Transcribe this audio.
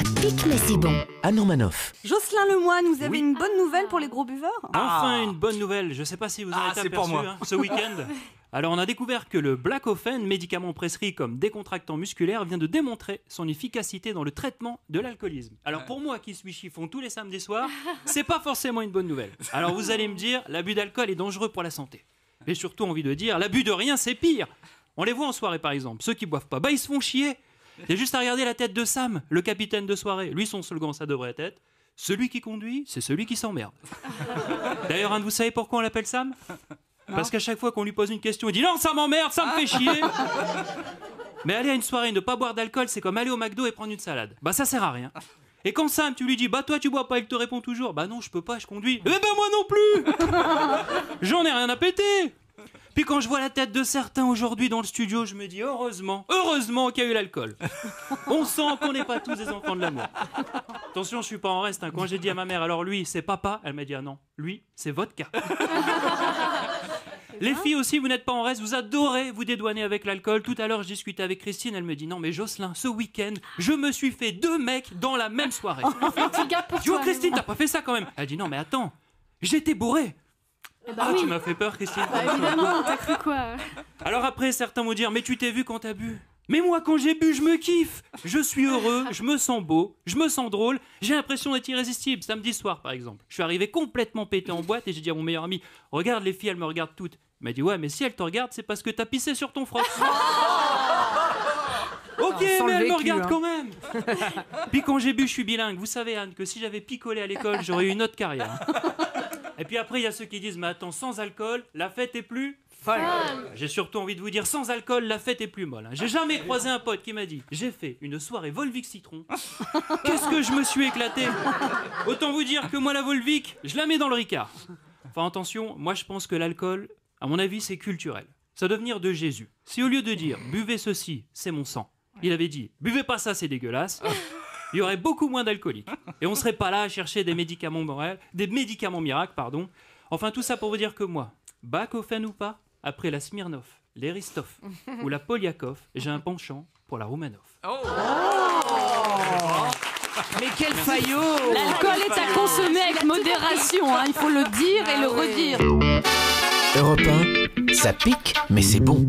pique mais c'est bon. Anne Romanoff. Jocelyn Lemoine, vous avez une bonne nouvelle pour les gros buveurs? Enfin une bonne nouvelle, je sais pas si vous en êtes aperçu ce week-end. Alors on a découvert que le Blacophène, médicament prescrit comme décontractant musculaire, vient de démontrer son efficacité dans le traitement de l'alcoolisme. Alors pour moi qui suis chiffon tous les samedis soirs, c'est pas forcément une bonne nouvelle. Alors vous allez me dire, l'abus d'alcool est dangereux pour la santé. Mais surtout envie de dire, l'abus de rien c'est pire. On les voit en soirée par exemple, ceux qui boivent pas, ils se font chier. Il y a juste à regarder la tête de Sam, le capitaine de soirée. Lui son slogan ça devrait être, celui qui conduit, c'est celui qui s'emmerde. D'ailleurs, vous savez pourquoi on l'appelle Sam ? Parce qu'à chaque fois qu'on lui pose une question, il dit non, ça m'emmerde, ça me fait chier. Mais aller à une soirée et ne pas boire d'alcool, c'est comme aller au McDo et prendre une salade. Bah ça sert à rien. Et quand Sam, tu lui dis, bah toi tu bois pas, il te répond toujours, bah non, je peux pas, je conduis. Eh ben moi non plus. J'en ai rien à péter. Puis quand je vois la tête de certains aujourd'hui dans le studio, je me dis heureusement qu'il y a eu l'alcool. On sent qu'on n'est pas tous des enfants de l'amour. Attention, je suis pas en reste. Hein. Quand j'ai dit à ma mère, alors lui, c'est papa, elle m'a dit ah non, lui, c'est vodka. Les filles aussi, vous n'êtes pas en reste, vous adorez vous dédouaner avec l'alcool. Tout à l'heure, je discutais avec Christine, elle me dit non mais Jocelyn, ce week-end, je me suis fait 2 mecs dans la même soirée. Je dis oh Christine, t'as pas fait ça quand même. Elle dit non mais attends, j'étais bourré. Oui. Tu m'as fait peur Christine. Bah évidemment, t'as cru quoi? Alors après, certains vont dire mais tu t'es vu quand t'as bu. Mais moi quand j'ai bu, je me kiffe. Je suis heureux, je me sens beau, je me sens drôle. J'ai l'impression d'être irrésistible. Samedi soir par exemple, je suis arrivé complètement pété en boîte et j'ai dit à mon meilleur ami, regarde les filles, elles me regardent toutes. Il m'a dit ouais mais si elles te regardent, c'est parce que t'as pissé sur ton froc. Ok, mais elle me regarde quand même. Puis quand j'ai bu, je suis bilingue. Vous savez Anne, que si j'avais picolé à l'école, j'aurais eu une autre carrière. Et puis après, il y a ceux qui disent mais attends, sans alcool, la fête est plus folle. J'ai surtout envie de vous dire, sans alcool, la fête est plus molle. J'ai jamais croisé un pote qui m'a dit j'ai fait une soirée Volvic citron. Qu'est-ce que je me suis éclaté. Autant vous dire que moi, la Volvic, je la mets dans le Ricard. Enfin, attention, moi je pense que l'alcool, à mon avis, c'est culturel. Ça doit venir de Jésus. Si au lieu de dire buvez ceci, c'est mon sang, il avait dit buvez pas ça, c'est dégueulasse, il y aurait beaucoup moins d'alcooliques. Et on serait pas là à chercher des médicaments miracles, pardon. Enfin, tout ça pour vous dire que moi, Bacofène ou pas, après la Smirnoff, l'Eristoff ou la Poliakov, j'ai un penchant pour la Roumanoff. Mais quel faillot! L'alcool est à consommer avec modération, hein, il faut le dire et le redire. Europe 1, ça pique, mais c'est bon.